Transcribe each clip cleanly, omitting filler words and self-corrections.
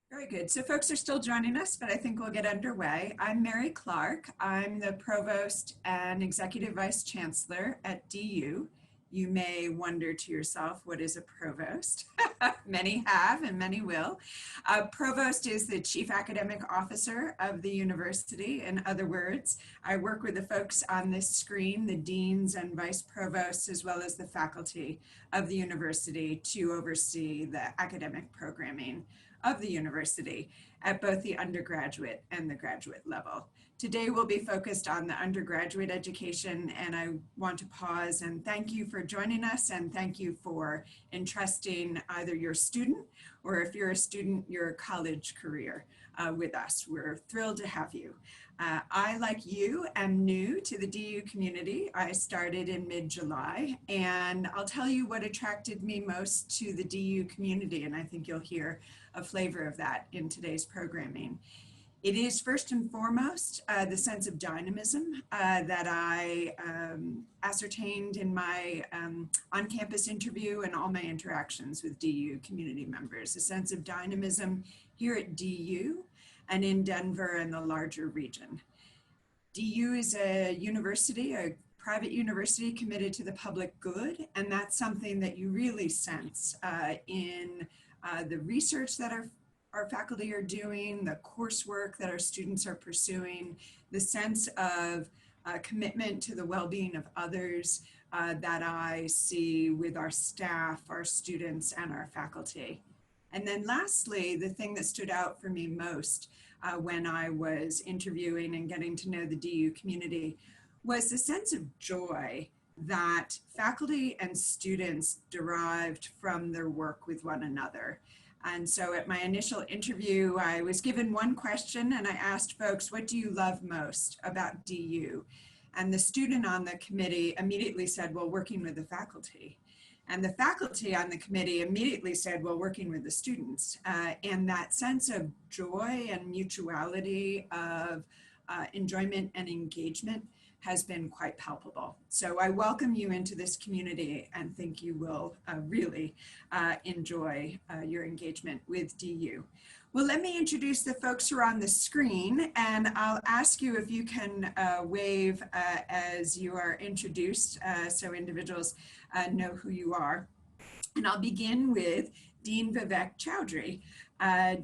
Very good. So folks are still joining us, but I think we'll get underway. I'm Mary Clark. I'm the Provost and Executive Vice Chancellor at DU. You may wonder to yourself, what is a provost? Many have and many will. Provost is the Chief Academic Officer of the university. In other words, I work with the folks on this screen, the deans and vice provosts, as well as the faculty of the university to oversee the academic programming of the university at both the undergraduate and the graduate level. Today we'll be focused on the undergraduate education, and I want to pause and thank you for joining us and thank you for entrusting either your student or, if you're a student, your college career with us. We're thrilled to have you. I, like you, am new to the DU community. I started in mid-July, and I'll tell you what attracted me most to the DU community, and I think you'll hear a flavor of that in today's programming. It is first and foremost the sense of dynamism that I ascertained in my on-campus interview and all my interactions with DU community members. A sense of dynamism here at DU and in Denver and the larger region. DU is a university, a private university committed to the public good, and that's something that you really sense in the research that our faculty are doing, the coursework that our students are pursuing, the sense of commitment to the well-being of others that I see with our staff, our students, and our faculty. And then lastly, the thing that stood out for me most when I was interviewing and getting to know the DU community was the sense of joy that faculty and students derived from their work with one another. And so at my initial interview, I was given one question and I asked folks, what do you love most about DU? And the student on the committee immediately said, well, working with the faculty. And the faculty on the committee immediately said, well, working with the students. And that sense of joy and mutuality of enjoyment and engagement has been quite palpable. So I welcome you into this community and think you will really enjoy your engagement with DU. Well, let me introduce the folks who are on the screen, and I'll ask you if you can wave as you are introduced so individuals know who you are. And I'll begin with Dean Vivek Chowdhury.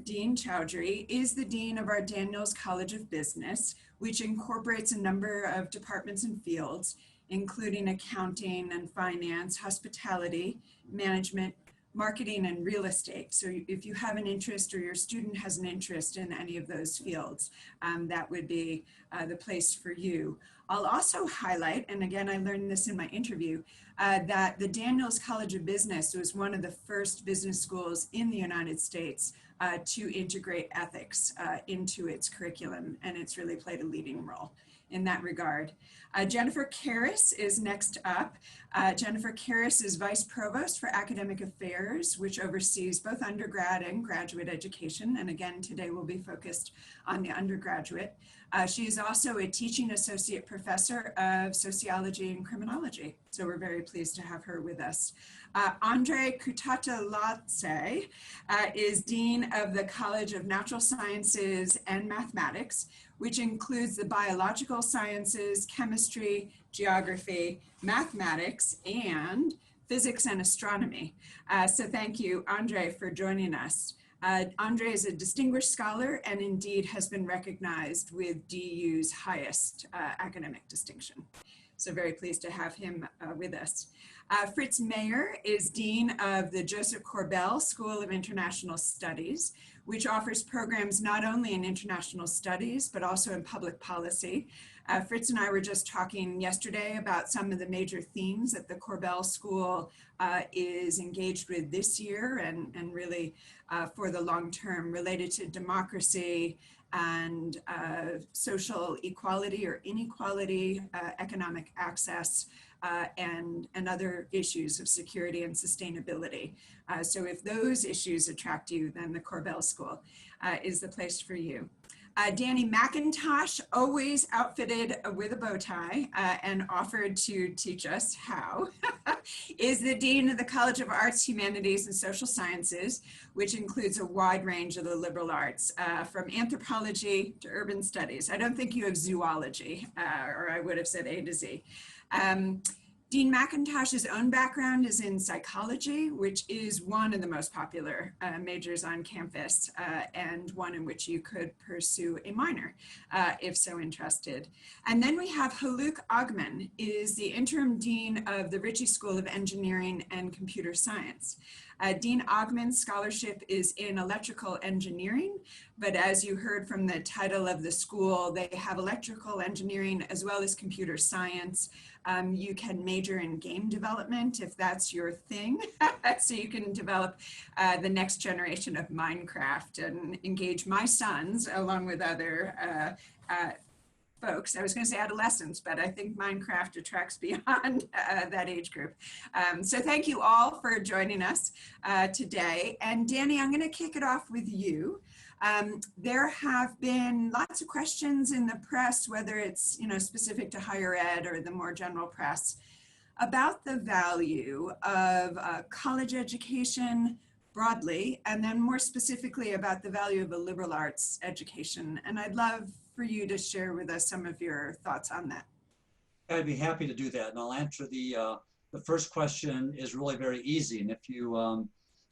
Dean Chowdhury is the Dean of our Daniels College of Business, which incorporates a number of departments and fields, including accounting and finance, hospitality, management, marketing, and real estate. So if you have an interest or your student has an interest in any of those fields, that would be the place for you. I'll also highlight, and again, I learned this in my interview, that the Daniels College of Business was one of the first business schools in the United States to integrate ethics into its curriculum, and it's really played a leading role in that regard. Jennifer Karras is next up. Jennifer Karras is Vice Provost for Academic Affairs, which oversees both undergrad and graduate education. And again, today we'll be focused on the undergraduate. She is also a teaching associate professor of sociology and criminology. So we're very pleased to have her with us. Andre Kutatalatse is Dean of the College of Natural Sciences and Mathematics, which includes the biological sciences, chemistry, geography, mathematics, and physics and astronomy. So thank you, Andre, for joining us. Andre is a distinguished scholar and indeed has been recognized with DU's highest academic distinction. So very pleased to have him with us. Fritz Mayer is Dean of the Joseph Corbell School of International Studies, which offers programs not only in international studies, but also in public policy. Fritz and I were just talking yesterday about some of the major themes that the Corbell School is engaged with this year and really for the long term related to democracy and social equality or inequality, economic access, and other issues of security and sustainability. So if those issues attract you, then the Corbell School is the place for you. Danny McIntosh, always outfitted with a bow tie and offered to teach us how, is the Dean of the College of Arts, Humanities, and Social Sciences, which includes a wide range of the liberal arts, from anthropology to urban studies. I don't think you have zoology, or I would have said A to Z. Dean McIntosh's own background is in psychology, which is one of the most popular majors on campus, and one in which you could pursue a minor if so interested. And then we have Haluk Agman, is the interim dean of the Ritchie School of Engineering and Computer Science. Dean Agman's scholarship is in electrical engineering, but as you heard from the title of the school, they have electrical engineering as well as computer science. You can major in game development if that's your thing, so you can develop the next generation of Minecraft and engage my sons along with other folks. I was going to say adolescents, but I think Minecraft attracts beyond that age group. So thank you all for joining us today. And Danny, I'm going to kick it off with you. There have been lots of questions in the press, whether it's specific to higher ed or the more general press, about the value of college education broadly, and then more specifically about the value of a liberal arts education. And I'd love for you to share with us some of your thoughts on that. I'd be happy to do that, and I'll answer the first question is really very easy. And if you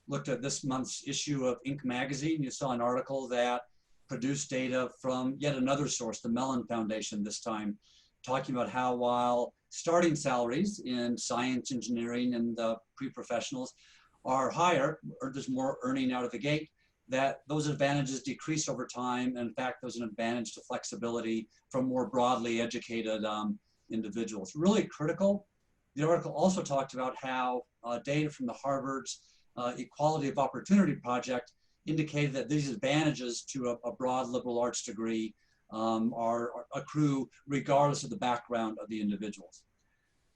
looked at this month's issue of Inc. magazine, you saw an article that produced data from yet another source, the Mellon Foundation this time, talking about how while starting salaries in science, engineering, and the pre-professionals are higher, or there's more earning out of the gate, that those advantages decrease over time. And in fact, there's an advantage to flexibility from more broadly educated individuals. Really critical. The article also talked about how data from the Harvard's Equality of Opportunity Project indicated that these advantages to a broad liberal arts degree are accrue regardless of the background of the individuals.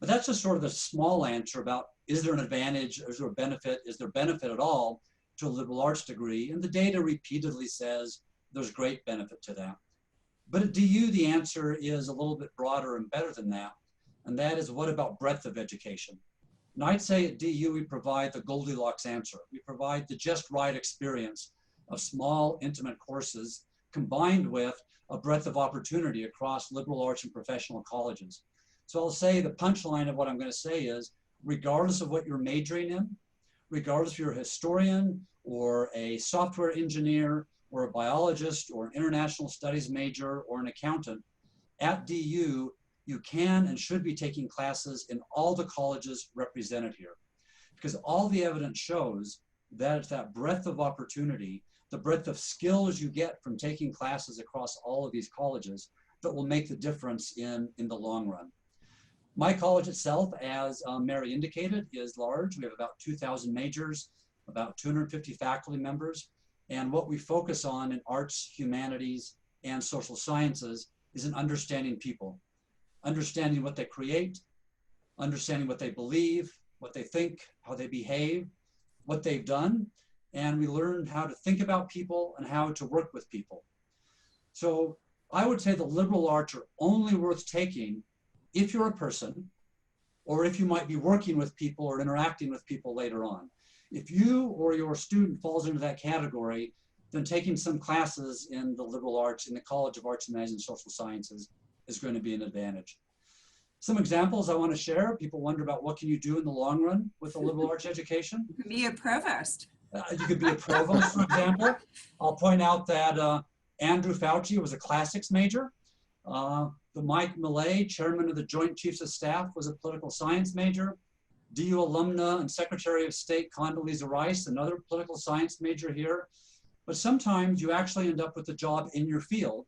But that's just sort of the small answer about, is there an advantage, is there a benefit, is there benefit at all to a liberal arts degree? And the data repeatedly says there's great benefit to that. But at DU, the answer is a little bit broader and better than that. And that is, what about breadth of education? And I'd say at DU, we provide the Goldilocks answer. We provide the just right experience of small, intimate courses combined with a breadth of opportunity across liberal arts and professional colleges. So I'll say the punchline of what I'm going to say is, regardless of what you're majoring in, regardless if you're a historian or a software engineer or a biologist or an international studies major or an accountant, at DU, you can and should be taking classes in all the colleges represented here. Because all the evidence shows that it's that breadth of opportunity, the breadth of skills you get from taking classes across all of these colleges, that will make the difference in the long run. My college itself, as Mary indicated, is large. We have about 2,000 majors, about 250 faculty members. And what we focus on in arts, humanities, and social sciences is in understanding people, understanding what they create, understanding what they believe, what they think, how they behave, what they've done. And we learn how to think about people and how to work with people. So I would say the liberal arts are only worth taking if you're a person, or if you might be working with people or interacting with people later on. If you or your student falls into that category, then taking some classes in the liberal arts, in the College of Arts, Humanities, and Social Sciences is going to be an advantage. Some examples I want to share. People wonder about what can you do in the long run with a liberal arts education. Be a provost. You could be a provost, for example. I'll point out that Andrew Fauci was a classics major. The Mike Millay, chairman of the Joint Chiefs of Staff, was a political science major. DU alumna and Secretary of State Condoleezza Rice, another political science major here. But sometimes you actually end up with a job in your field.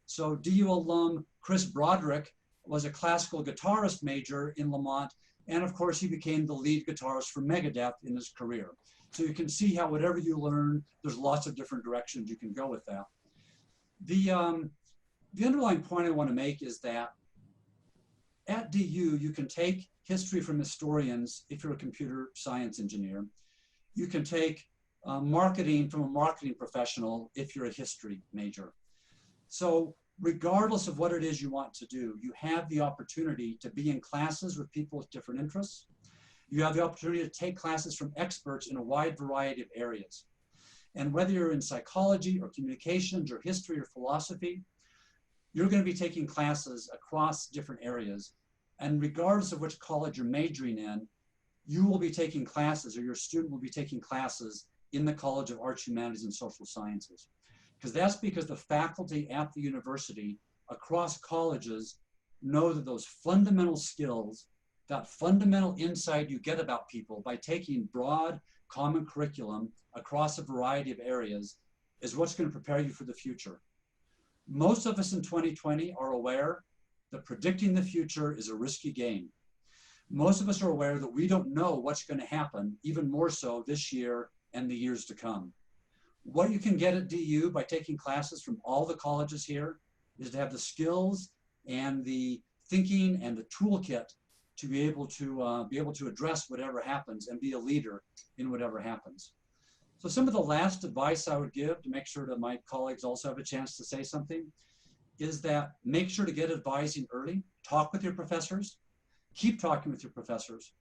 So DU alum Chris Broderick was a classical guitarist major in Lamont. And of course, he became the lead guitarist for Megadeth in his career. So you can see how whatever you learn, there's lots of different directions you can go with that. The underlying point I want to make is that at DU, you can take history from historians if you're a computer science engineer. You can take marketing from a marketing professional if you're a history major. So regardless of what it is you want to do, you have the opportunity to be in classes with people with different interests. You have the opportunity to take classes from experts in a wide variety of areas. And whether you're in psychology or communications or history or philosophy, you're going to be taking classes across different areas. And regardless of which college you're majoring in, you will be taking classes, or your student will be taking classes in the College of Arts, Humanities, and Social Sciences. That's because the faculty at the university across colleges know that those fundamental skills, that fundamental insight you get about people by taking broad common curriculum across a variety of areas is what's going to prepare you for the future. Most of us in 2020 are aware that predicting the future is a risky game. Most of us are aware that we don't know what's going to happen, even more so this year and the years to come. What you can get at DU by taking classes from all the colleges here is to have the skills and the thinking and the toolkit to be able to address whatever happens and be a leader in whatever happens. So some of the last advice I would give, to make sure that my colleagues also have a chance to say something, is that make sure to get advising early. Talk with your professors. Keep talking with your professors.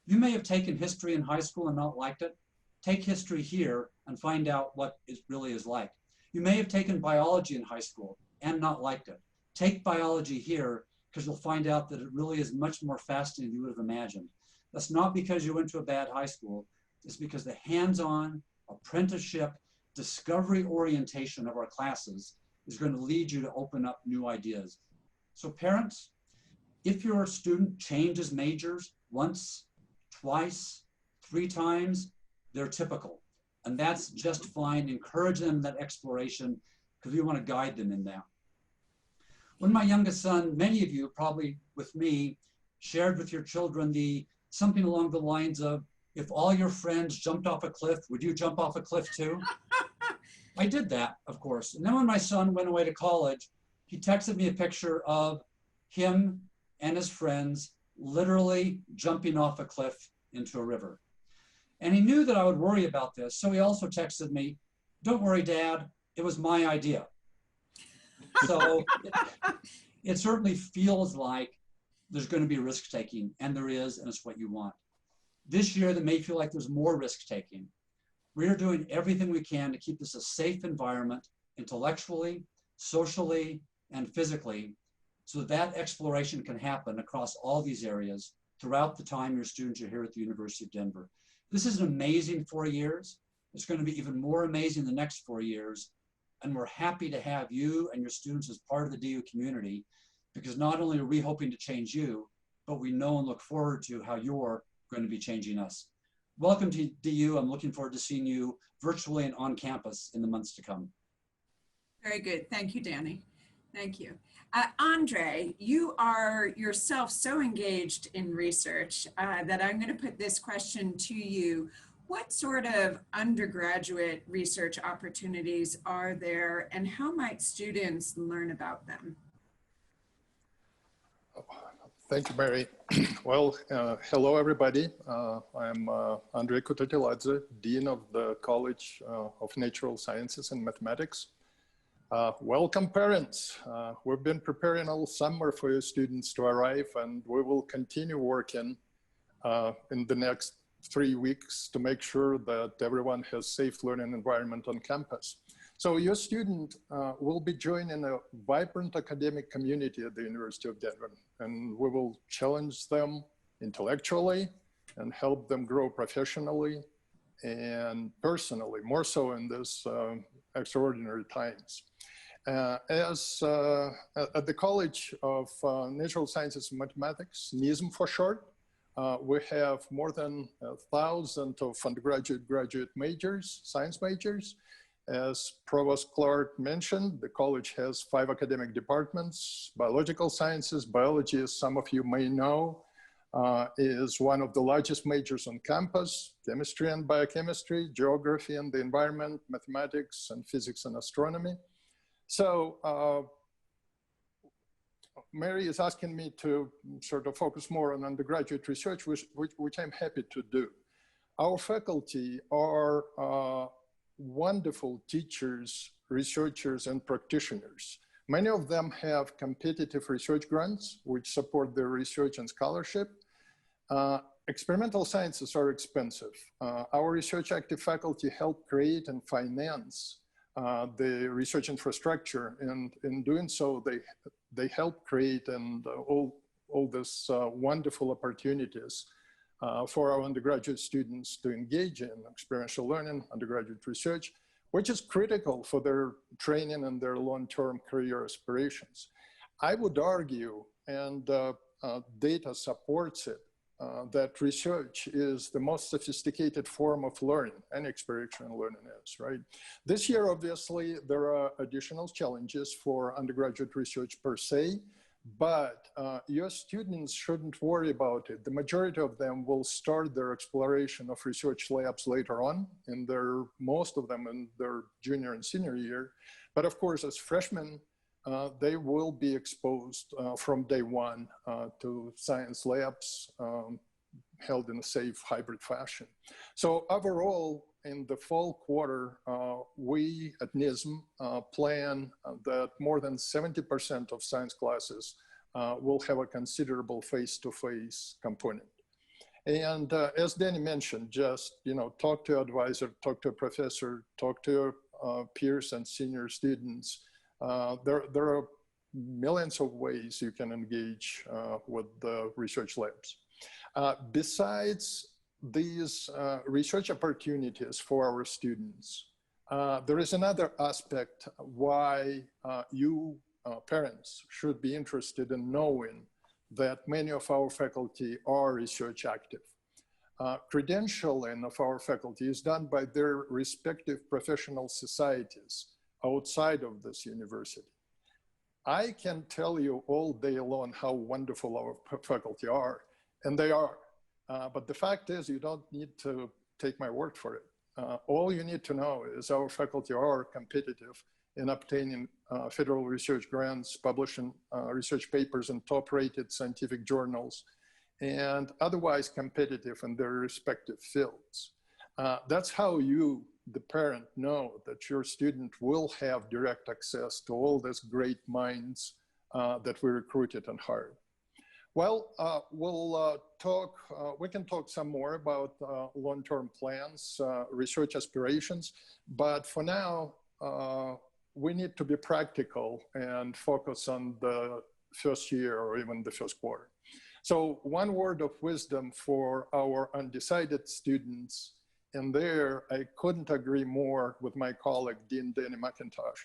You may have taken history in high school and not liked it. Take history here and find out what it really is like. You may have taken biology in high school and not liked it. Take biology here, because you'll find out that it really is much more fascinating than you would have imagined. That's not because you went to a bad high school. It's because the hands-on, apprenticeship, discovery orientation of our classes is going to lead you to open up new ideas. So parents, if your student changes majors once, twice, 3 times, they're typical. And that's just fine. Encourage them in that exploration, because we want to guide them in that. When my youngest son, many of you probably with me, shared with your children something along the lines of, if all your friends jumped off a cliff, would you jump off a cliff too? I did that, of course. And then when my son went away to college, he texted me a picture of him and his friends literally jumping off a cliff into a river. And he knew that I would worry about this. So he also texted me, don't worry, Dad, it was my idea. So it certainly feels like there's going to be risk taking, and there is, and it's what you want. This year, that may feel like there's more risk taking. We're doing everything we can to keep this a safe environment, intellectually, socially, and physically, so that exploration can happen across all these areas throughout the time your students are here at the University of Denver. This is an amazing 4 years. It's going to be even more amazing the next 4 years. And we're happy to have you and your students as part of the DU community, because not only are we hoping to change you, but we know and look forward to how you're going to be changing us. Welcome to DU. I'm looking forward to seeing you virtually and on campus in the months to come. Very good. Thank you, Danny. Thank you. Andre, you are yourself so engaged in research that I'm going to put this question to you. What sort of undergraduate research opportunities are there, and how might students learn about them? Thank you, Mary. Well, hello, everybody. I'm Andre Kutatiladze, Dean of the College of Natural Sciences and Mathematics. Welcome, parents. We've been preparing all summer for your students to arrive, and we will continue working in the next 3 weeks to make sure that everyone has safe learning environment on campus. So your student will be joining a vibrant academic community at the University of Denver, and we will challenge them intellectually and help them grow professionally and personally, more so in this extraordinary times. At the College of Natural Sciences and Mathematics, NISM for short, we have more than 1,000 of undergraduate, graduate majors, science majors. As Provost Clark mentioned, the college has 5 academic departments. Biological sciences, biology, as some of you may know, is one of the largest majors on campus. Chemistry and biochemistry, geography and the environment, mathematics and physics and astronomy. So Mary is asking me to sort of focus more on undergraduate research, which I'm happy to do. Our faculty are wonderful teachers, researchers, and practitioners. Many of them have competitive research grants, which support their research and scholarship. Experimental sciences are expensive. Our research active faculty help create and finance the research infrastructure, and in doing so, they help create and all these wonderful opportunities for our undergraduate students to engage in experiential learning, undergraduate research, which is critical for their training and their long-term career aspirations. I would argue, and data supports it, that research is the most sophisticated form of learning, and experiential learning is, right? This year, obviously, there are additional challenges for undergraduate research per se, but your students shouldn't worry about it. The majority of them will start their exploration of research labs later on, most of them in their junior and senior year. But of course, as freshmen, they will be exposed from day one to science labs held in a safe hybrid fashion. So overall, in the fall quarter, we at NISM plan that more than 70% of science classes will have a considerable face-to-face component. And as Danny mentioned, just talk to your advisor, talk to a professor, talk to your peers and senior students. There are millions of ways you can engage with the research labs. Besides these research opportunities for our students, there is another aspect why you parents should be interested in knowing that many of our faculty are research active. Credentialing of our faculty is done by their respective professional societies outside of this university. I can tell you all day long how wonderful our faculty are, and they are. But the fact is, you don't need to take my word for it. All you need to know is our faculty are competitive in obtaining federal research grants, publishing research papers in top-rated scientific journals, and otherwise competitive in their respective fields. That's how you, the parent, know that your student will have direct access to all these great minds that we recruited and hired. Well, we can talk some more about long-term plans, research aspirations, but for now, we need to be practical and focus on the first year or even the first quarter. So one word of wisdom for our undecided students, and there I couldn't agree more with my colleague, Dean Danny McIntosh.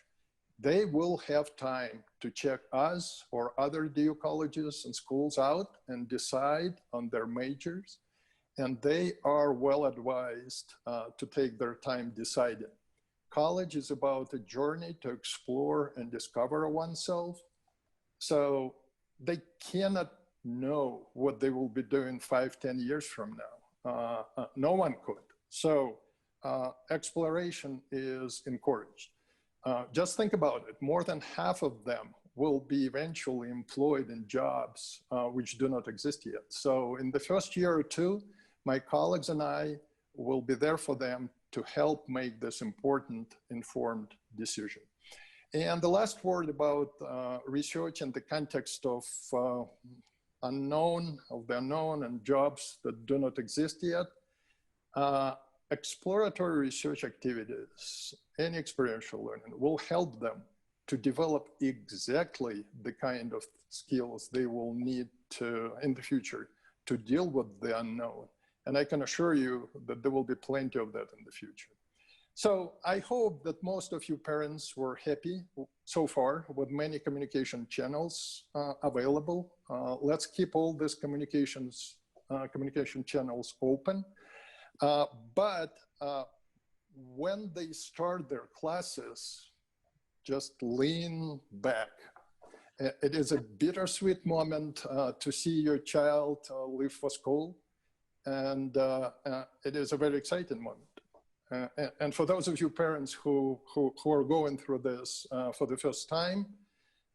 They will have time to check us or other DU colleges and schools out and decide on their majors, and they are well advised to take their time deciding. College is about a journey to explore and discover oneself, so they cannot know what they will be doing 5-10 years from now. No one could. So exploration is encouraged. Just think about it. More than half of them will be eventually employed in jobs which do not exist yet. So in the first year or two, my colleagues and I will be there for them to help make this important, informed decision. And the last word about research in the context of the unknown and jobs that do not exist yet. Exploratory research activities and experiential learning will help them to develop exactly the kind of skills they will need to, in the future, to deal with the unknown. And I can assure you that there will be plenty of that in the future. So I hope that most of you parents were happy so far with many communication channels available. Let's keep all these communication channels open. But when they start their classes, just lean back. It is a bittersweet moment to see your child leave for school, and it is a very exciting moment. And for those of you parents who are going through this for the first time,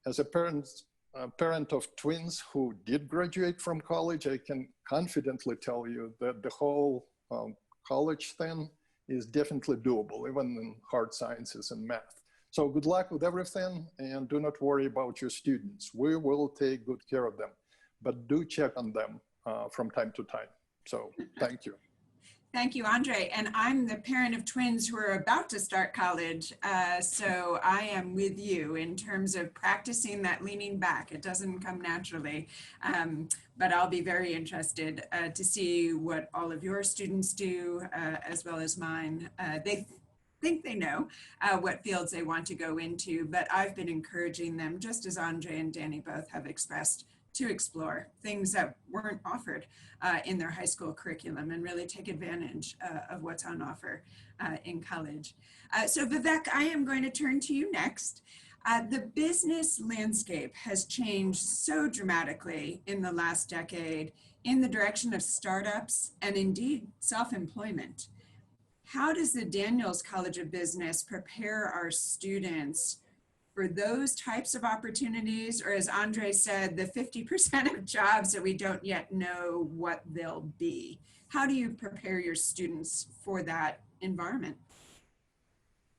as a parent of twins who did graduate from college, I can confidently tell you that the whole college thing is definitely doable, even in hard sciences and math. So good luck with everything, and do not worry about your students. We will take good care of them, but do check on them from time to time. So thank you. Thank you, Andre. And I'm the parent of twins who are about to start college. So I am with you in terms of practicing that leaning back. It doesn't come naturally, but I'll be very interested to see what all of your students do as well as mine. They think they know what fields they want to go into, but I've been encouraging them, just as Andre and Danny both have expressed, to explore things that weren't offered in their high school curriculum and really take advantage of what's on offer in college. So Vivek, I am going to turn to you next. The business landscape has changed so dramatically in the last decade in the direction of startups and indeed self-employment. How does the Daniels College of Business prepare our students for those types of opportunities, or as Andre said, the 50% of jobs that we don't yet know what they'll be? How do you prepare your students for that environment?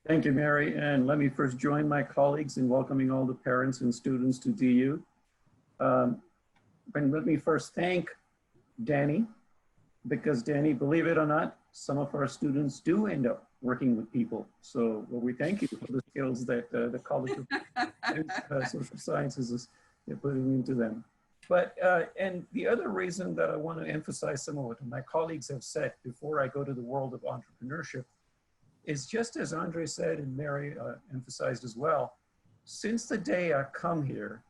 Thank you, Mary. And let me first join my colleagues in welcoming all the parents and students to DU. And let me first thank Danny, because Danny, believe it or not, some of our students do end up working with people. So we thank you for the skills that the College of Social Sciences is putting into them. But, and the other reason that I want to emphasize some of what my colleagues have said before I go to the world of entrepreneurship is just as Andre said and Mary emphasized as well, since the day I come here,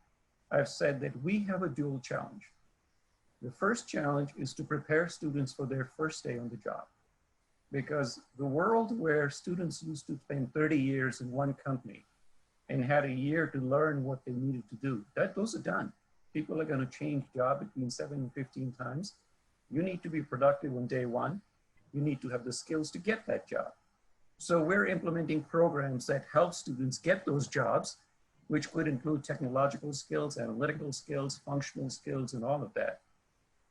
I've said that we have a dual challenge. The first challenge is to prepare students for their first day on the job. Because the world where students used to spend 30 years in one company and had a year to learn what they needed to do, those are done. People are going to change job between 7 and 15 times. You need to be productive on day one. You need to have the skills to get that job. So we're implementing programs that help students get those jobs, which could include technological skills, analytical skills, functional skills, and all of that.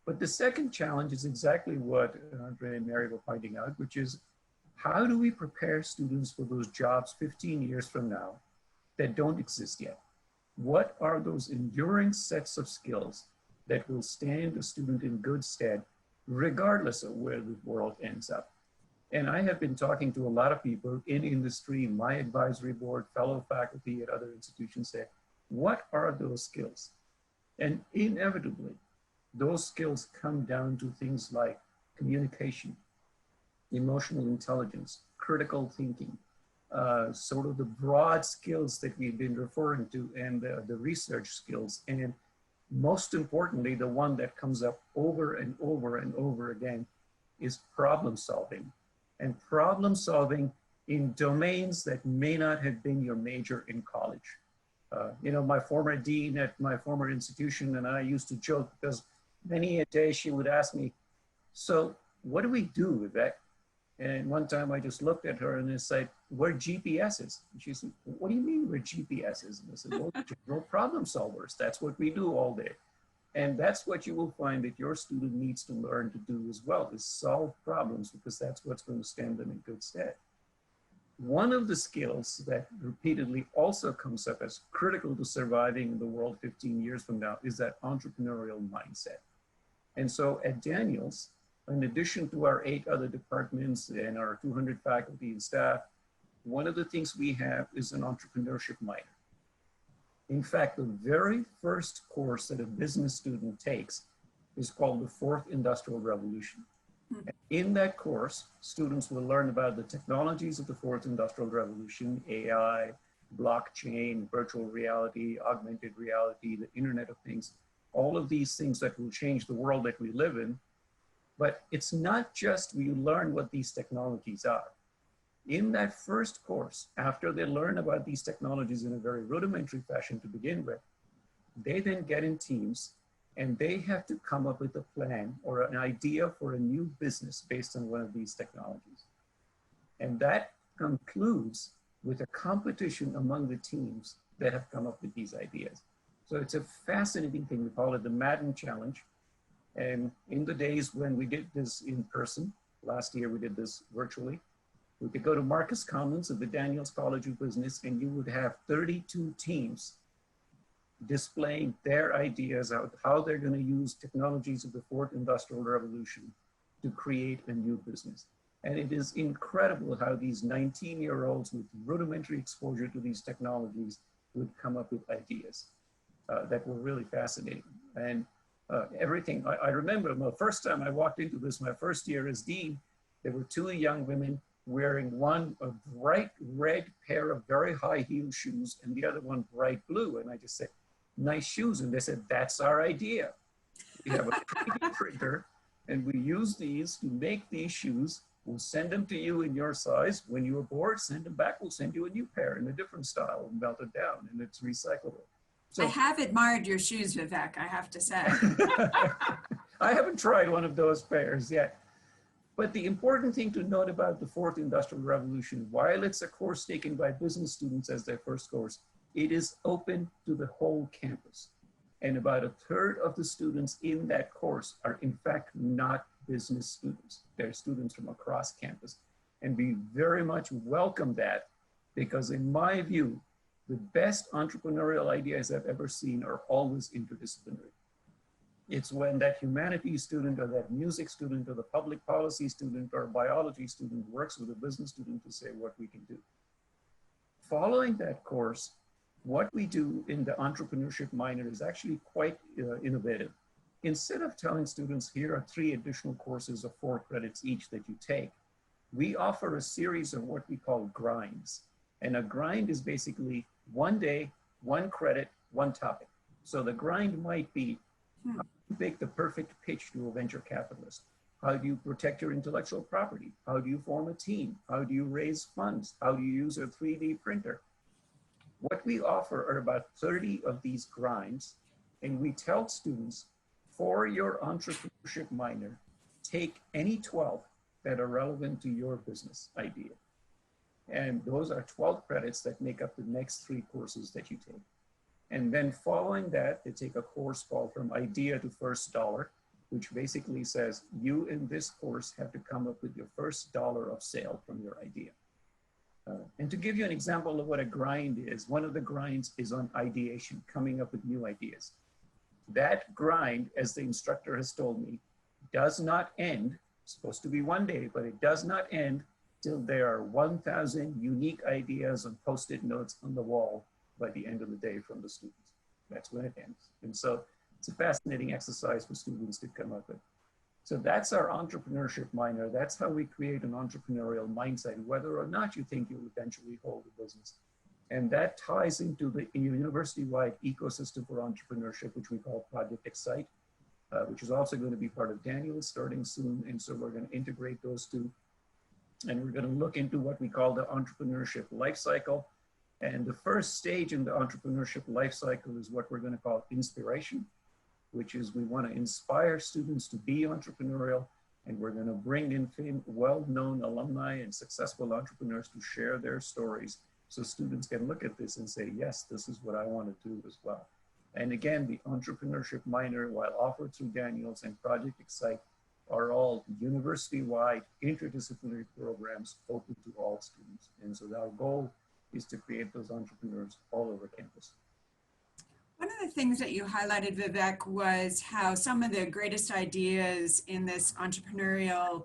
But the second challenge is exactly what Andre and Mary were pointing out, which is how do we prepare students for those jobs 15 years from now that don't exist yet? What are those enduring sets of skills that will stand a student in good stead, regardless of where the world ends up? And I have been talking to a lot of people in industry, my advisory board, fellow faculty at other institutions say, what are those skills? And inevitably, those skills come down to things like communication, emotional intelligence, critical thinking, sort of the broad skills that we've been referring to, and the research skills. And most importantly, the one that comes up over and over and over again is problem solving. And problem solving in domains that may not have been your major in college. You know, my former dean at my former institution and I used to joke because many a day she would ask me, so what do we do with that? And one time I just looked at her and I said, we're GPSs. And she said, what do you mean we're GPSs? And I said, well, general problem solvers. That's what we do all day. And that's what you will find that your student needs to learn to do as well, is solve problems, because that's what's going to stand them in good stead. One of the skills that repeatedly also comes up as critical to surviving in the world 15 years from now is that entrepreneurial mindset. And so at Daniels, in addition to our 8 other departments and our 200 faculty and staff, one of the things we have is an entrepreneurship minor. In fact, the very first course that a business student takes is called the Fourth Industrial Revolution. In that course, students will learn about the technologies of the Fourth Industrial Revolution, AI, blockchain, virtual reality, augmented reality, the Internet of Things, all of these things that will change the world that we live in. But it's not just we learn what these technologies are. In that first course, after they learn about these technologies in a very rudimentary fashion to begin with, they then get in teams and they have to come up with a plan or an idea for a new business based on one of these technologies. And that concludes with a competition among the teams that have come up with these ideas. So it's a fascinating thing. We call it the Madden Challenge. And in the days when we did this in person, last year we did this virtually, We could go to Marcus Commons of the Daniels College of Business, and you would have 32 teams displaying their ideas of how they're going to use technologies of the fourth industrial revolution to create a new business. And it is incredible how these 19-year-olds with rudimentary exposure to these technologies would come up with ideas that were really fascinating. And everything, I remember the first time I walked into this, my first year as dean, there were two young women wearing one a bright red pair of very high heel shoes and the other one bright blue. And I just said, nice shoes. And they said, that's our idea. We have a 3D printer and we use these to make these shoes. We'll send them to you in your size. When you are bored, send them back. We'll send you a new pair in a different style and melt it down, and it's recyclable. So, I have admired your shoes, Vivek, I have to say. I haven't tried one of those pairs yet. But the important thing to note about the fourth industrial revolution, while it's a course taken by business students as their first course, it is open to the whole campus. And about a third of the students in that course are in fact not business students. They're students from across campus. And we very much welcome that, because in my view, the best entrepreneurial ideas I've ever seen are always interdisciplinary. It's when that humanities student or that music student or the public policy student or biology student works with a business student to say what we can do. Following that course, what we do in the entrepreneurship minor is actually quite innovative. Instead of telling students, here are 3 additional courses of 4 credits each that you take, we offer a series of what we call grinds. And a grind is basically 1 day, 1 credit, 1 topic. So the grind might be, how do you make the perfect pitch to a venture capitalist? How do you protect your intellectual property? How do you form a team? How do you raise funds? How do you use a 3D printer? What we offer are about 30 of these grinds, and we tell students, for your entrepreneurship minor, take any 12 that are relevant to your business idea. And those are 12 credits that make up the next 3 courses that you take. And then following that, they take a course called From Idea to First Dollar, which basically says you in this course have to come up with your first dollar of sale from your idea. And to give you an example of what a grind is, one of the grinds is on ideation, coming up with new ideas. That grind, as the instructor has told me, does not end. It's supposed to be 1 day, but it does not end till there are 1,000 unique ideas on Post-it notes on the wall by the end of the day from the students. That's when it ends. And so it's a fascinating exercise for students to come up with. So that's our entrepreneurship minor. That's how we create an entrepreneurial mindset, whether or not you think you'll eventually hold a business. And that ties into the university-wide ecosystem for entrepreneurship, which we call Project Excite, which is also going to be part of Daniels starting soon. And so we're going to integrate those two. And we're going to look into what we call the entrepreneurship life cycle. And the first stage in the entrepreneurship life cycle is what we're going to call inspiration, which is we want to inspire students to be entrepreneurial. And we're going to bring in well-known alumni and successful entrepreneurs to share their stories, so students can look at this and say, yes, this is what I want to do as well. And again, the entrepreneurship minor, while offered through Daniels and Project Excite, are all university-wide interdisciplinary programs open to all students. And so our goal is to create those entrepreneurs all over campus. One of the things that you highlighted, Vivek, was how some of the greatest ideas in this entrepreneurial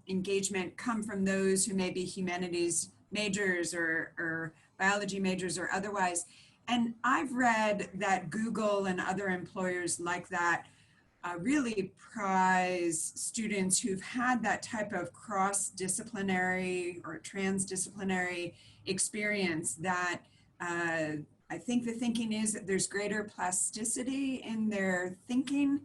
engagement come from those who may be humanities majors or biology majors or otherwise. And I've read that Google and other employers like that really prize students who've had that type of cross-disciplinary or transdisciplinary experience. That I think the thinking is that there's greater plasticity in their thinking,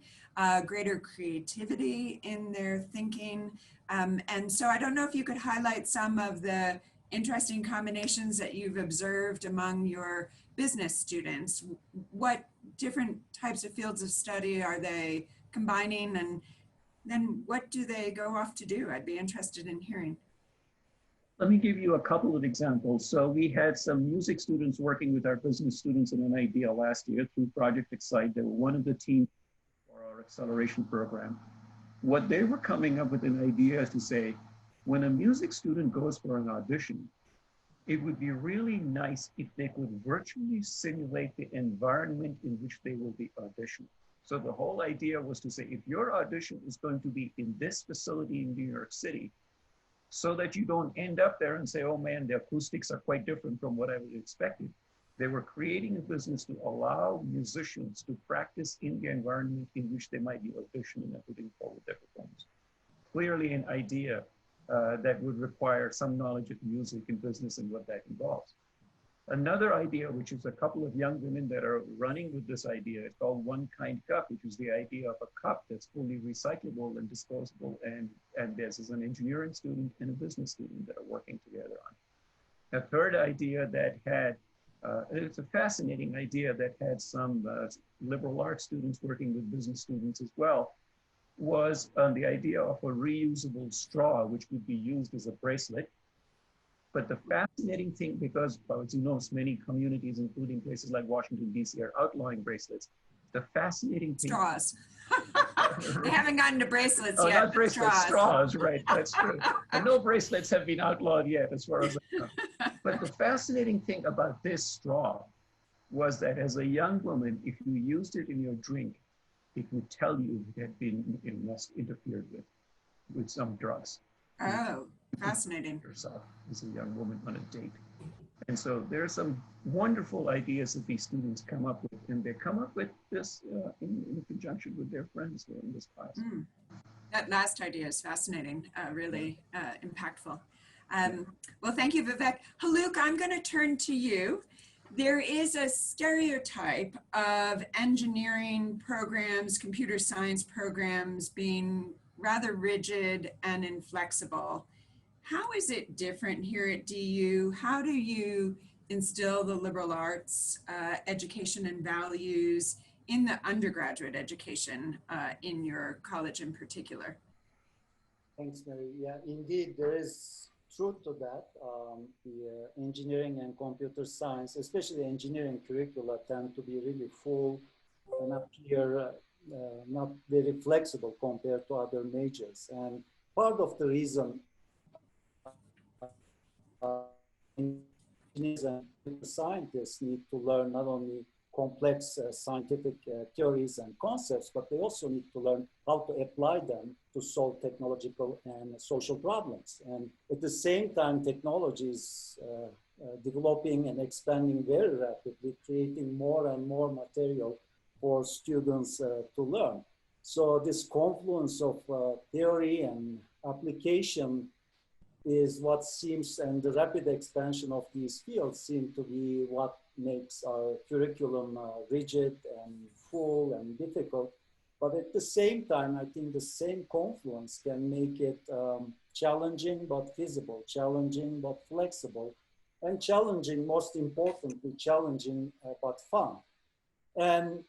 greater creativity in their thinking. And so I don't know if you could highlight some of the interesting combinations that you've observed among your business students. What different types of fields of study are they combining, and then what do they go off to do? I'd be interested in hearing. Let me give you a couple of examples. So we had some music students working with our business students in an idea last year through Project Excite. They were one of the teams for our acceleration program. What they were coming up with an idea is to say, when a music student goes for an audition, it would be really nice if they could virtually simulate the environment in which they will be auditioning. So the whole idea was to say, if your audition is going to be in this facility in New York City, so that you don't end up there and say, oh man, the acoustics are quite different from what I was expecting. They were creating a business to allow musicians to practice in the environment in which they might be auditioning and putting forward their performance. Clearly an idea that would require some knowledge of music and business and what that involves. Another idea, which is a couple of young women that are running with this idea, it's called One Kind Cup, which is the idea of a cup that's fully recyclable and disposable. And this is an engineering student and a business student that are working together on. A third idea that had, it's a fascinating idea that had some liberal arts students working with business students as well, was the idea of a reusable straw, which would be used as a bracelet. But the fascinating thing, because as you know, many communities, including places like Washington, D.C., are outlawing bracelets. The fascinating thing— Straws. They haven't gotten to bracelets yet. Not bracelets, straws, right, that's true. And no bracelets have been outlawed yet, as far as I know. But the fascinating thing about this straw was that as a young woman, if you used it in your drink, it would tell you it had been interfered with some drugs. Oh, fascinating. Yourself as a young woman on a date. And so there are some wonderful ideas that these students come up with, and they come up with this in conjunction with their friends who are in this class. Mm. That last idea is fascinating, really impactful. Well, thank you, Vivek. Haluk, I'm going to turn to you. There is a stereotype of engineering programs, computer science programs being rather rigid and inflexible. How is it different here at DU? How do you instill the liberal arts education and values in the undergraduate education in your college in particular? Thanks, Mary. Yeah, indeed, there is truth to that. The engineering and computer science, especially engineering curricula, tend to be really full and appear not very flexible compared to other majors. And part of the reason engineers and scientists need to learn not only complex scientific theories and concepts, but they also need to learn how to apply them to solve technological and social problems. And at the same time, technology is developing and expanding very rapidly, creating more and more material for students to learn. So this confluence of theory and application is what seems, and the rapid expansion of these fields seem to be what makes our curriculum rigid and full and difficult. But at the same time, I think the same confluence can make it challenging but feasible, challenging but flexible, and challenging, most importantly, challenging but fun. And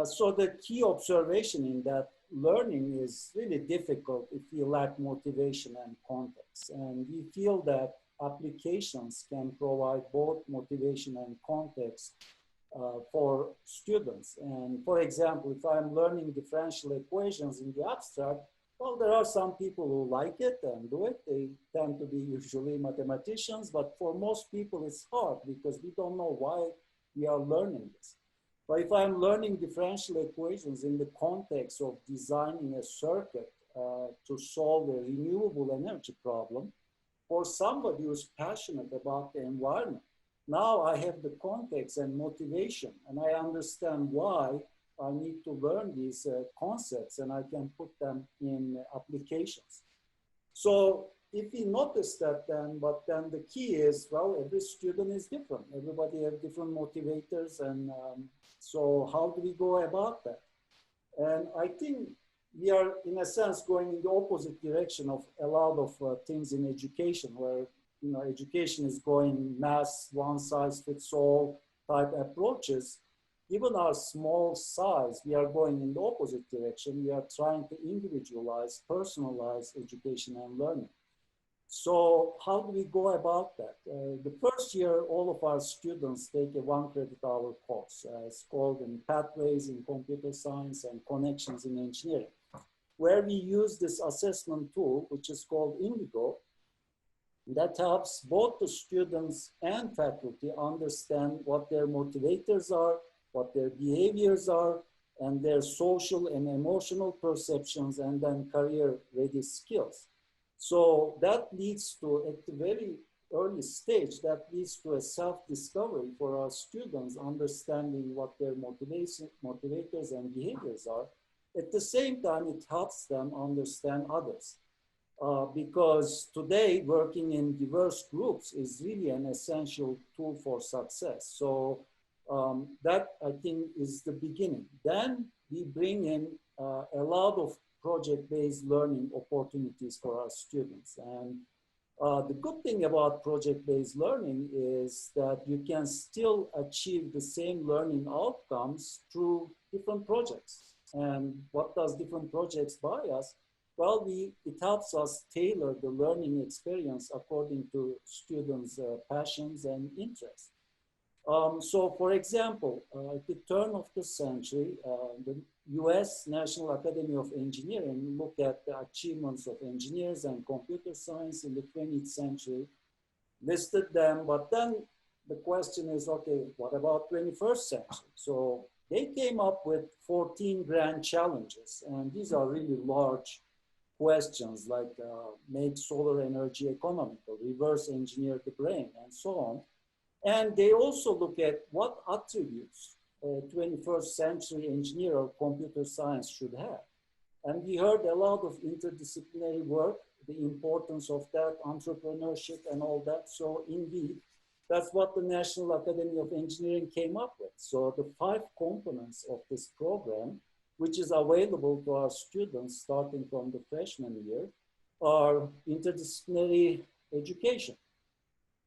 so the key observation in that learning is really difficult if you lack motivation and context. And we feel that applications can provide both motivation and context for students. And for example, if I'm learning differential equations in the abstract, well, there are some people who like it and do it. They tend to be usually mathematicians, but for most people it's hard because we don't know why we are learning this. But if I'm learning differential equations in the context of designing a circuit to solve a renewable energy problem, for somebody who's passionate about the environment, now I have the context and motivation, and I understand why I need to learn these concepts, and I can put them in applications. So if we notice that but then the key is, well, every student is different. Everybody has different motivators, and so how do we go about that? And I think we are, in a sense, going in the opposite direction of a lot of things in education, where education is going mass, one-size-fits-all type approaches. Given our small size, we are going in the opposite direction. We are trying to individualize, personalize education and learning. So how do we go about that? The first year, all of our students take a 1 credit hour course. It's called in Pathways in Computer Science and Connections in Engineering. where we use this assessment tool, which is called Indigo, that helps both the students and faculty understand what their motivators are, what their behaviors are, and their social and emotional perceptions, and then career-ready skills. So that leads to, at the very early stage, that leads to a self-discovery for our students, understanding what their motivators and behaviors are. At the same time, it helps them understand others. Because today, working in diverse groups is really an essential tool for success. So that, I think, is the beginning. Then we bring in a lot of project-based learning opportunities for our students. And the good thing about project-based learning is that you can still achieve the same learning outcomes through different projects. And what does different projects buy us? Well, it helps us tailor the learning experience according to students' passions and interests. So, for example, at the turn of the century, the US National Academy of Engineering looked at the achievements of engineers and computer science in the 20th century, listed them, but then the question is, okay, what about 21st century? So they came up with 14 grand challenges, and these are really large questions like make solar energy economical, reverse engineer the brain, and so on. And they also look at what attributes a 21st century engineer or computer science should have. And we heard a lot of interdisciplinary work, the importance of that, entrepreneurship and all that. So indeed, that's what the National Academy of Engineering came up with. So the 5 components of this program, which is available to our students starting from the freshman year, are interdisciplinary education.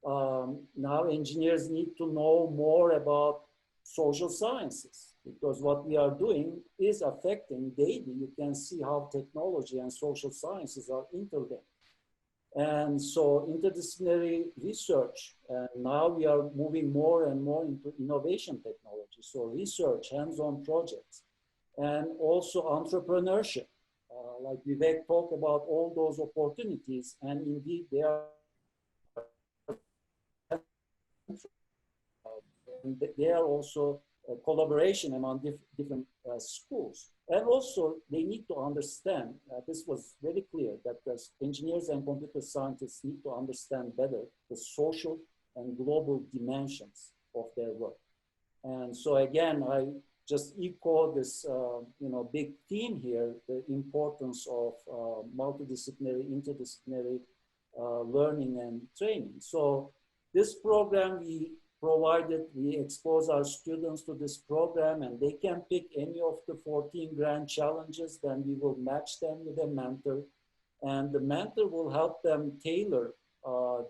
Now engineers need to know more about social sciences, because what we are doing is affecting daily. You can see how technology and social sciences are interlinked. And so interdisciplinary research, and now we are moving more and more into innovation technology. So research, hands-on projects, and also entrepreneurship. Like Vivek talked about all those opportunities, and indeed they are also a collaboration among different schools. And also they need to understand, this was very clear, that the engineers and computer scientists need to understand better the social and global dimensions of their work. And so again, I just echo this big theme here, the importance of multidisciplinary, interdisciplinary learning and training. So this program we expose our students to this program, and they can pick any of the 14 grand challenges. Then we will match them with a mentor, and the mentor will help them tailor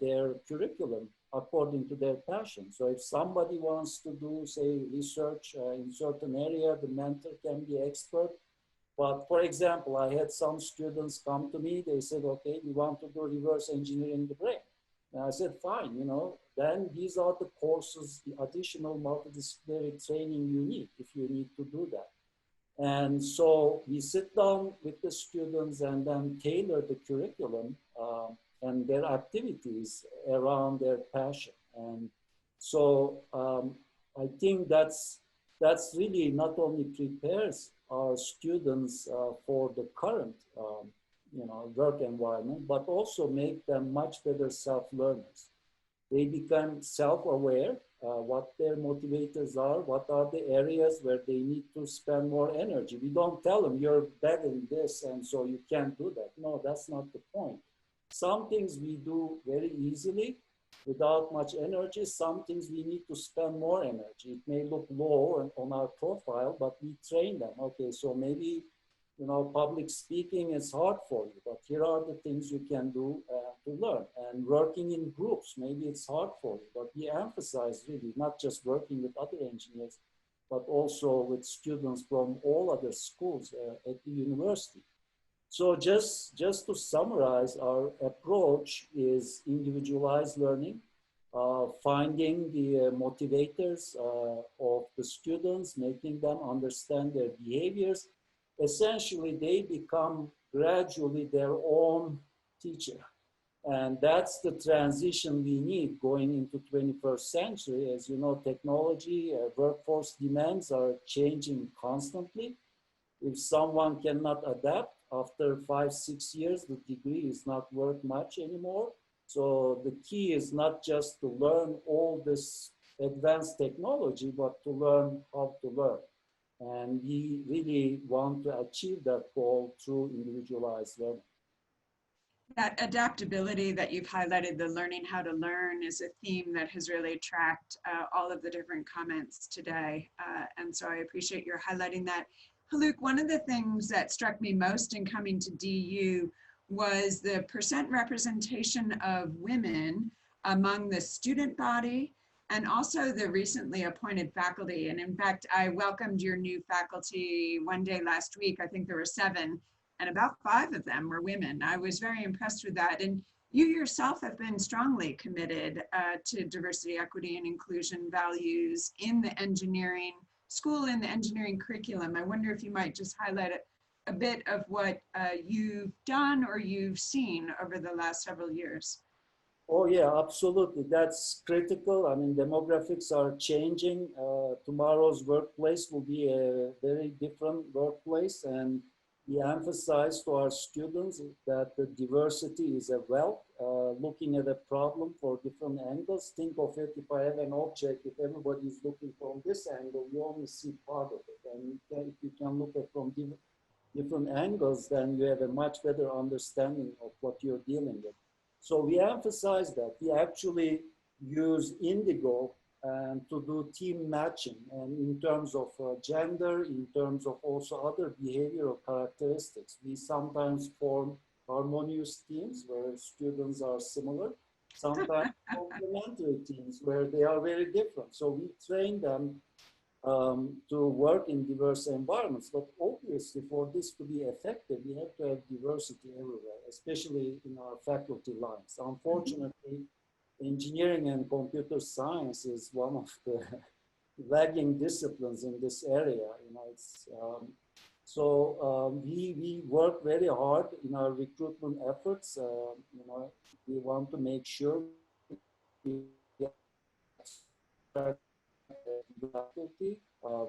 their curriculum according to their passion. So if somebody wants to do, say, research in certain area, the mentor can be expert. But for example, I had some students come to me, they said, okay, we want to do reverse engineering the brain. And I said, fine, then these are the courses, the additional multidisciplinary training you need if you need to do that. And so we sit down with the students and then tailor the curriculum and their activities around their passion. And so I think that's really not only prepares our students for the current work environment, but also make them much better self-learners. They become self-aware what their motivators are, what are the areas where they need to spend more energy. We don't tell them you're bad in this and so you can't do that. No, that's not the point. Some things we do very easily without much energy. Some things we need to spend more energy. It may look low on our profile, but we train them. Okay, so maybe public speaking is hard for you, but here are the things you can do to learn. And working in groups, maybe it's hard for you, but we emphasize really not just working with other engineers, but also with students from all other schools at the university. So just to summarize, our approach is individualized learning, finding the motivators of the students, making them understand their behaviors, essentially they become gradually their own teacher. And that's the transition we need going into 21st century. As you know, technology, workforce demands are changing constantly. If someone cannot adapt after 5-6 years, the degree is not worth much anymore. So the key is not just to learn all this advanced technology, but to learn how to learn. And we really want to achieve that goal through individualized learning. That adaptability that you've highlighted, the learning how to learn, is a theme that has really tracked all of the different comments today. And so I appreciate your highlighting that. Haluk, one of the things that struck me most in coming to DU was the percent representation of women among the student body and also the recently appointed faculty. And in fact, I welcomed your new faculty one day last week. I think there were 7. And about 5 of them were women. I was very impressed with that. And you yourself have been strongly committed to diversity, equity, and inclusion values in the engineering school, in the engineering curriculum. I wonder if you might just highlight a bit of what you've done or you've seen over the last several years. Oh yeah, absolutely. That's critical. I mean, demographics are changing. Tomorrow's workplace will be a very different workplace, and we emphasize to our students that the diversity is a wealth, looking at a problem for different angles. Think of it, if I have an object, if everybody is looking from this angle, you only see part of it. And if you can look at from different angles, then you have a much better understanding of what you're dealing with. So we emphasize that. We actually use Indigo to do team matching, and in terms of gender, in terms of also other behavioral characteristics. We sometimes form harmonious teams where students are similar, sometimes complementary teams where they are very different. So we train them to work in diverse environments. But obviously, for this to be effective, we have to have diversity everywhere, especially in our faculty lines. Unfortunately, engineering and computer science is one of the lagging disciplines in this area. You know, it's, we work very hard in our recruitment efforts. You know, we want to make sure we attract faculty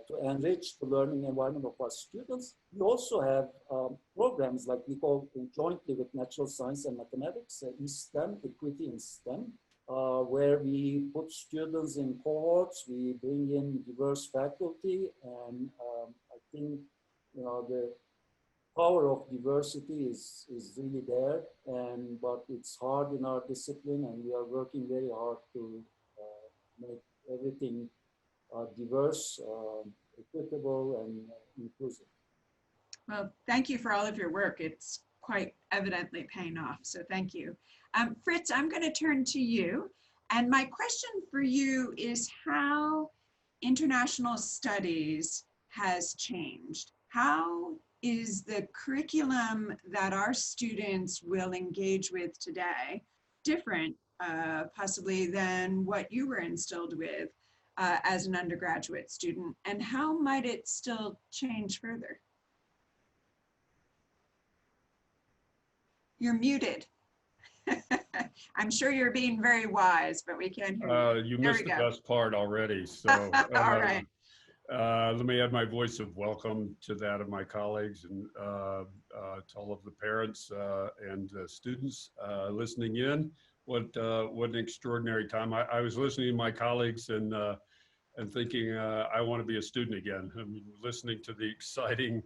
to enrich the learning environment of our students. We also have programs like we call jointly with natural science and mathematics, STEM, equity in STEM, where we put students in cohorts, we bring in diverse faculty, and I think, you know, the power of diversity is really there, but it's hard in our discipline, and we are working very hard to make everything diverse, equitable, and inclusive. Well, thank you for all of your work. It's quite evidently paying off, so thank you. Fritz, I'm going to turn to you. And my question for you is how international studies has changed. How is the curriculum that our students will engage with today different, possibly, than what you were instilled with as an undergraduate student? And how might it still change further? You're muted. I'm sure you're being very wise, but we can't hear you. You missed the best part already. So all right. Let me add my voice of welcome to that of my colleagues and to all of the parents and students listening in. What an extraordinary time. I was listening to my colleagues and thinking I want to be a student again. I mean, listening to the exciting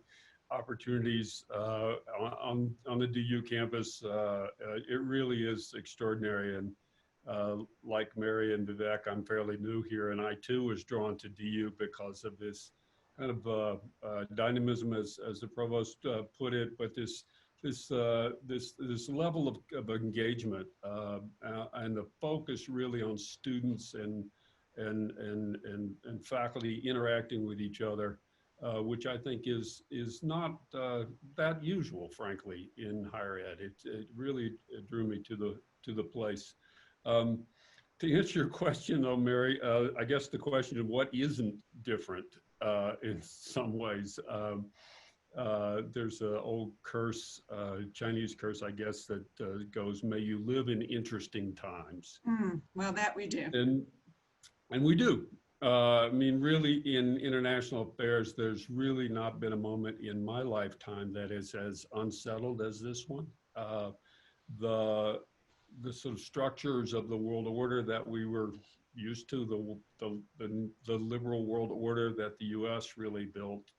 opportunities on the DU campus. It really is extraordinary. And like Mary and Vivek, I'm fairly new here, and I too was drawn to DU because of this kind of dynamism, as the provost put it, but this level of engagement and the focus really on students and faculty interacting with each other. Which I think is not that usual, frankly, in higher ed. It really drew me to the place. To answer your question, though, Mary, I guess the question of what isn't different in some ways. there's an old curse, Chinese curse, I guess, that goes, may you live in interesting times. Well, that we do. And we do. I mean, really, in international affairs, there's really not been a moment in my lifetime that is as unsettled as this one. The sort of structures of the world order that we were used to, the liberal world order that the U.S. really built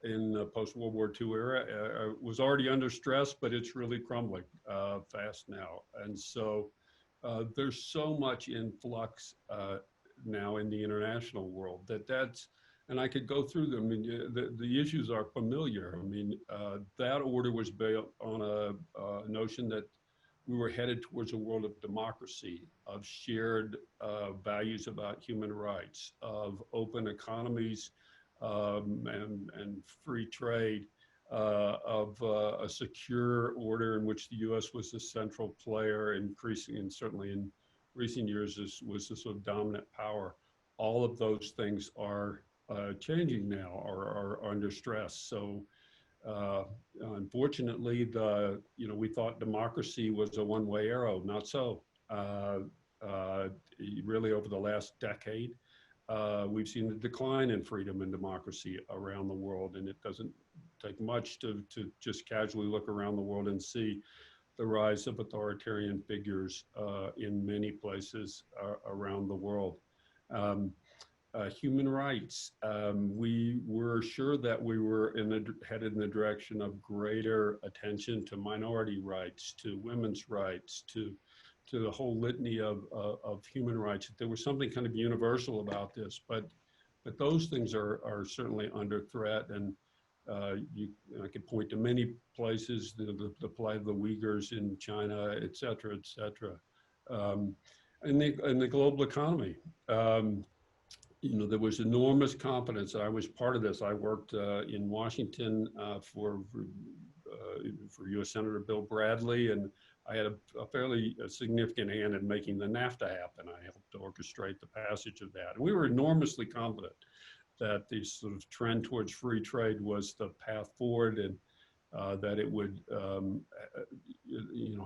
in the post-World War II era was already under stress, but it's really crumbling fast now. And so there's so much in flux now in the international world and I could go through them. I mean, the issues are familiar. I mean, that order was built on a notion that we were headed towards a world of democracy, of shared values about human rights, of open economies and free trade, of a secure order in which the U.S. was the central player, increasing, and certainly in recent years was the sort of dominant power. All of those things are changing now, or are under stress. So unfortunately, we thought democracy was a one-way arrow. Not so. Really, over the last decade, we've seen a decline in freedom and democracy around the world, and it doesn't take much to just casually look around the world and see the rise of authoritarian figures in many places around the world. Human rights, we were sure that we were headed in the direction of greater attention to minority rights, to women's rights, to the whole litany of human rights. There was something kind of universal about this, but those things are certainly under threat. And I could point to many places, the plight of the Uyghurs in China, et cetera, et cetera. And the global economy. There was enormous confidence. I was part of this. I worked in Washington for U.S. Senator Bill Bradley, and I had a fairly significant hand in making the NAFTA happen. I helped to orchestrate the passage of that. And we were enormously confident that the sort of trend towards free trade was the path forward, and that it would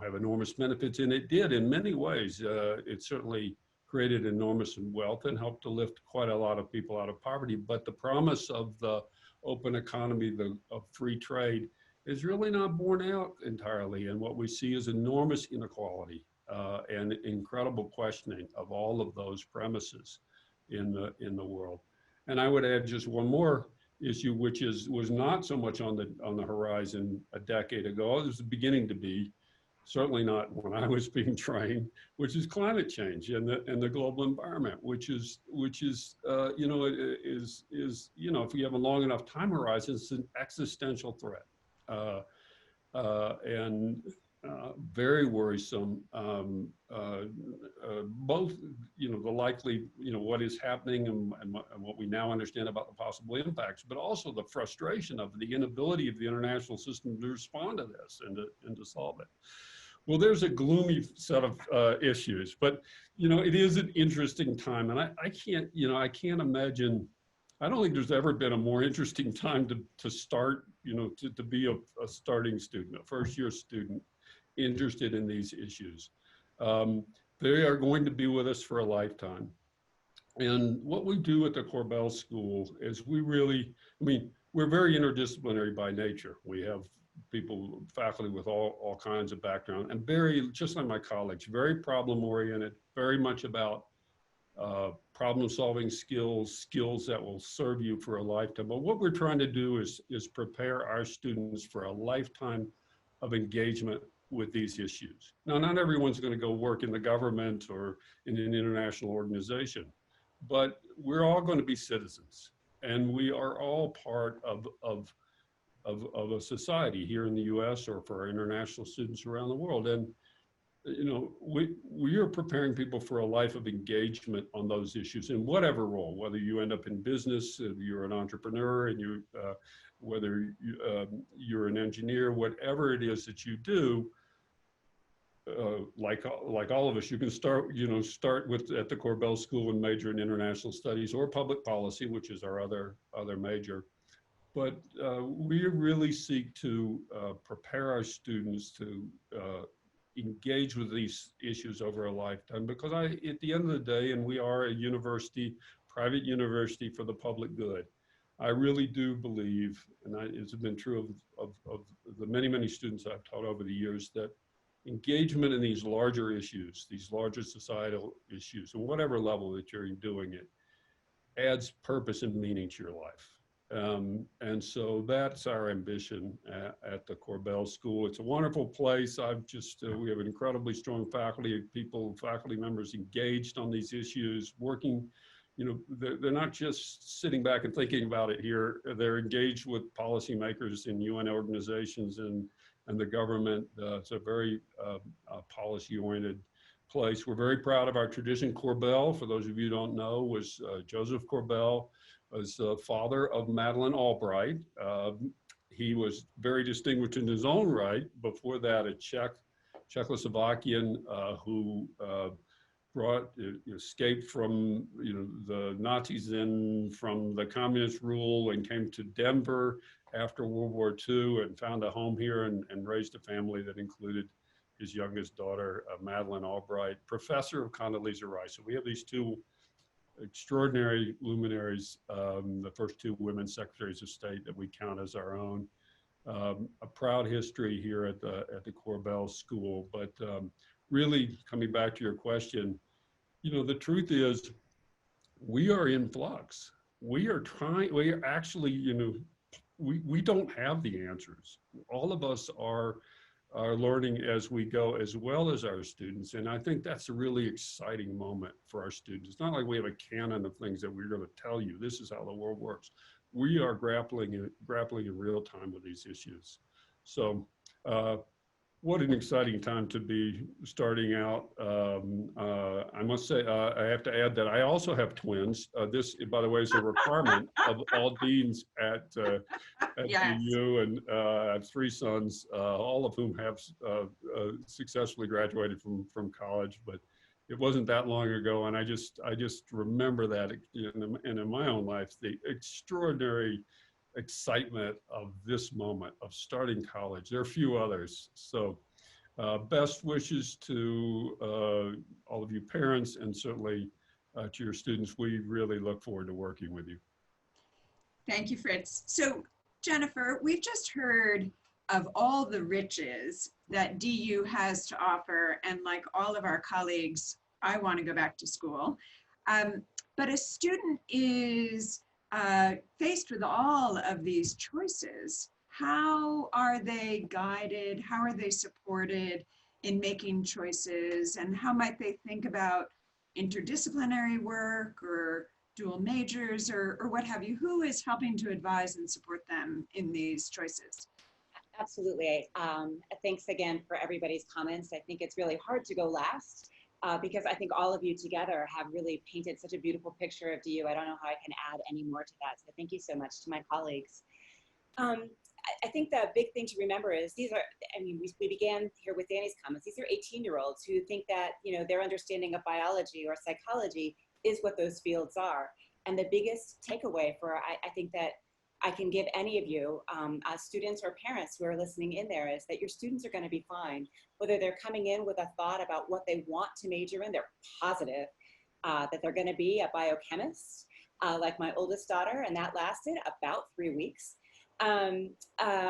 have enormous benefits. And it did in many ways. It certainly created enormous wealth and helped to lift quite a lot of people out of poverty. But the promise of the open economy, of free trade, is really not borne out entirely. And what we see is enormous inequality and incredible questioning of all of those premises in the world. And I would add just one more issue, which was not so much on the horizon a decade ago. It was beginning to be, certainly not when I was being trained, which is climate change and the global environment, which is if you have a long enough time horizon, it's an existential threat and very worrisome. Both the likely what is happening and what we now understand about the possible impacts, but also the frustration of the inability of the international system to respond to this and to solve it. Well, there's a gloomy set of issues, but it is an interesting time, and I can't imagine. I don't think there's ever been a more interesting time to start, to be a starting student, a first-year student interested in these issues. They are going to be with us for a lifetime. And what we do at the Korbel School is we're very interdisciplinary by nature. We have faculty with all kinds of background, and just like my colleagues, very problem-oriented, very much about problem-solving skills that will serve you for a lifetime. But what we're trying to do is prepare our students for a lifetime of engagement with these issues. Now, not everyone's going to go work in the government or in an international organization, but we're all going to be citizens, and we are all part of a society here in the U.S. or for our international students around the world. And we are preparing people for a life of engagement on those issues in whatever role, whether you end up in business, if you're an entrepreneur, and whether you're an engineer, whatever it is that you do. Like all of us, you can start at the Korbel School and major in international studies or public policy, which is our other major. But we really seek to prepare our students to engage with these issues over a lifetime, because at the end of the day, and we are a university, private university for the public good, I really do believe, and it's been true of the many, many students I've taught over the years, that engagement in these larger issues, these larger societal issues, and whatever level that you're doing it, adds purpose and meaning to your life. And so that's our ambition at the Korbel School. It's a wonderful place. We have an incredibly strong faculty members engaged on these issues, working, they're not just sitting back and thinking about it here. They're engaged with policymakers in UN organizations and the government. It's a very policy-oriented place. We're very proud of our tradition. Korbel, for those of you who don't know, was Joseph Korbel, was the father of Madeleine Albright. He was very distinguished in his own right. Before that, a Czechoslovakian who escaped from the Nazis and from the communist rule, and came to Denver after World War II and found a home here and raised a family that included his youngest daughter, Madeleine Albright, professor of Condoleezza Rice. So we have these two extraordinary luminaries, the first two women secretaries of state that we count as our own. A proud history here at the Korbel School. But really, coming back to your question, the truth is, we are in flux. We are actually, we don't have the answers. All of us are learning as we go, as well as our students. And I think that's a really exciting moment for our students. It's not like we have a canon of things that we're going to tell you, this is how the world works. We are grappling in real time with these issues. So what an exciting time to be starting out. I must say, I have to add that I also have twins. This, by the way, is a requirement of all deans at Yes. DU, and I have three sons, all of whom have successfully graduated from college, but it wasn't that long ago, and I just remember that in my own life, the extraordinary excitement of this moment of starting college. There are a few others. So best wishes to all of you parents, and certainly to your students. We really look forward to working with you. Thank you, Fritz. So Jennifer, we've just heard of all the riches that DU has to offer, and like all of our colleagues, I want to go back to school. But a student is faced with all of these choices. How are they guided? How are they supported in making choices? And how might they think about interdisciplinary work or dual majors or what have you? Who is helping to advise and support them in these choices? Absolutely. Thanks again for everybody's comments. I think it's really hard to go last because I think all of you together have really painted such a beautiful picture of DU. I don't know how I can add any more to that. So thank you so much to my colleagues. I think the big thing to remember is these are, we began here with Danny's comments. These are 18-year-olds who think that, their understanding of biology or psychology is what those fields are. And the biggest takeaway for, I think that I can give any of you, students or parents who are listening in there, is that your students are going to be fine. Whether they're coming in with a thought about what they want to major in, they're positive that they're going to be a biochemist, like my oldest daughter, and that lasted about 3 weeks.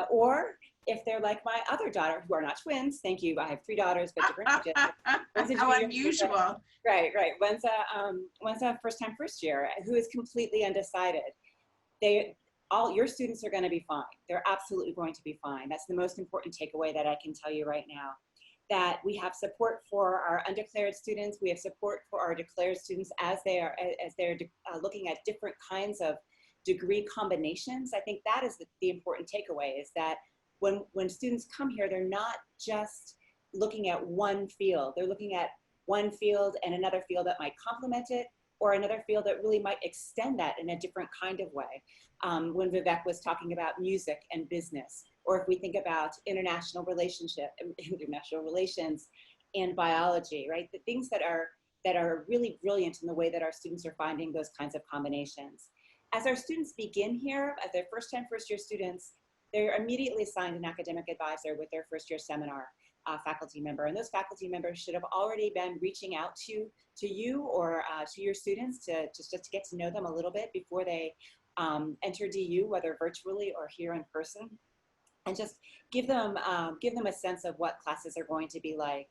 Or if they're like my other daughter, who are not twins, thank you, I have 3 daughters, but different ages. How unusual. Right. One's a first-time first year who is completely undecided. All your students are going to be fine. They're absolutely going to be fine. That's the most important takeaway that I can tell you right now. That we have support for our undeclared students. We have support for our declared students as they're looking at different kinds of degree combinations. I think that is the important takeaway, is that when students come here, they're not just looking at one field. They're looking at one field and another field that might complement it, or another field that really might extend that in a different kind of way. When Vivek was talking about music and business, or if we think about international relations and biology, right? The things that are really brilliant in the way that our students are finding those kinds of combinations. As our students begin here, as their first year students, they're immediately assigned an academic advisor with their first year seminar faculty member. And those faculty members should have already been reaching out to you or to your students to just to get to know them a little bit before they enter DU, whether virtually or here in person, and just give them a sense of what classes are going to be like.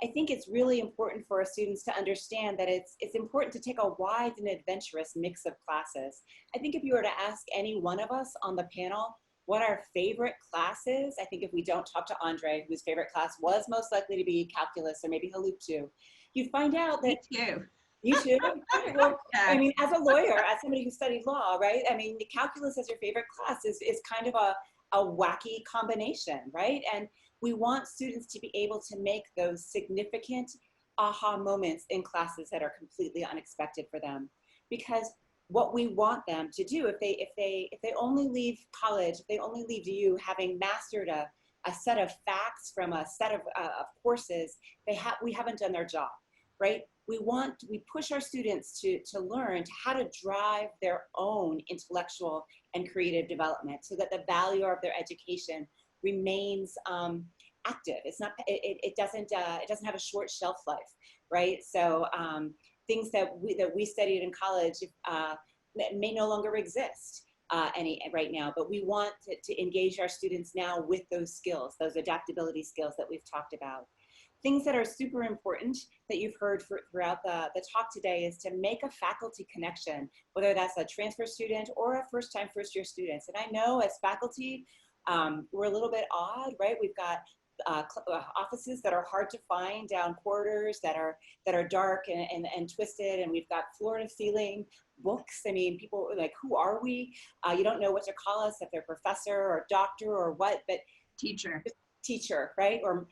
I think it's really important for our students to understand that it's important to take a wide and adventurous mix of classes. I think if you were to ask any one of us on the panel what our favorite class is, I think if we don't talk to Andre, whose favorite class was most likely to be calculus or maybe Halup 2, you'd find out that— Me too. You too? Well, Yeah. I mean, as a lawyer, as somebody who studied law, right? I mean, the calculus as your favorite class is kind of a wacky combination, right? And we want students to be able to make those significant aha moments in classes that are completely unexpected for them. Because what we want them to do, if they only leave college, if they only leave DU having mastered a set of facts from a set of courses, we haven't done their job, right? We push our students to learn how to drive their own intellectual and creative development so that the value of their education remains active. It doesn't have a short shelf life, right? So things that we studied in college may no longer exist right now, but we want to engage our students now with those skills, those adaptability skills that we've talked about. Things that are super important that you've heard throughout the talk today is to make a faculty connection, whether that's a transfer student or a first year students. And I know as faculty, we're a little bit odd, right? We've got offices that are hard to find down corridors that are dark and twisted, and we've got floor to ceiling books. I mean, people are like, who are we? You don't know what to call us, if they're professor or doctor or what, but teacher, right? Or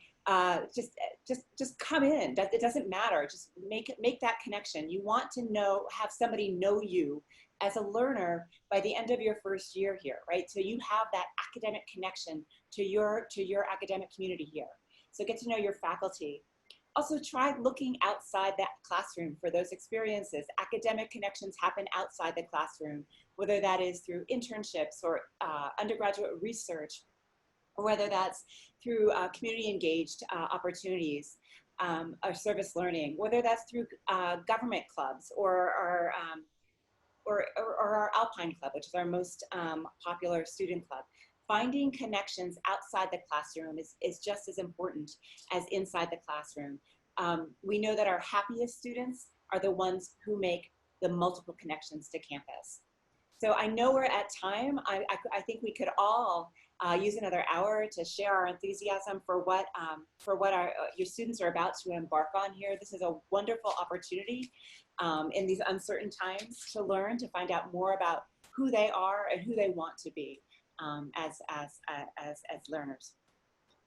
just come in. It doesn't matter. Just make that connection. You want to have somebody know you as a learner by the end of your first year here, right? So you have that academic connection to your academic community here. So get to know your faculty. Also try looking outside that classroom for those experiences. Academic connections happen outside the classroom, whether that is through internships or undergraduate research, or whether that's through community engaged opportunities or service learning, whether that's through government clubs or our Alpine Club, which is our most popular student club. Finding connections outside the classroom is just as important as inside the classroom. We know that our happiest students are the ones who make the multiple connections to campus. So I know we're at time. I think we could all use another hour to share our enthusiasm for what your students are about to embark on here. This is a wonderful opportunity in these uncertain times to learn, to find out more about who they are and who they want to be as learners.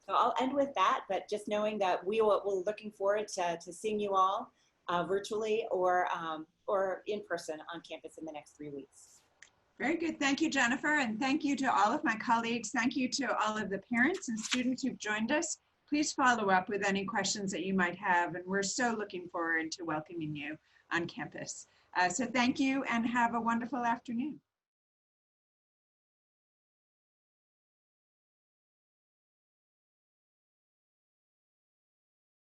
So I'll end with that, but just knowing that we're looking forward to seeing you all virtually or in person on campus in the next 3 weeks. Very good. Thank you, Jennifer. And thank you to all of my colleagues. Thank you to all of the parents and students who've joined us. Please follow up with any questions that you might have. And we're so looking forward to welcoming you on campus. So thank you and have a wonderful afternoon.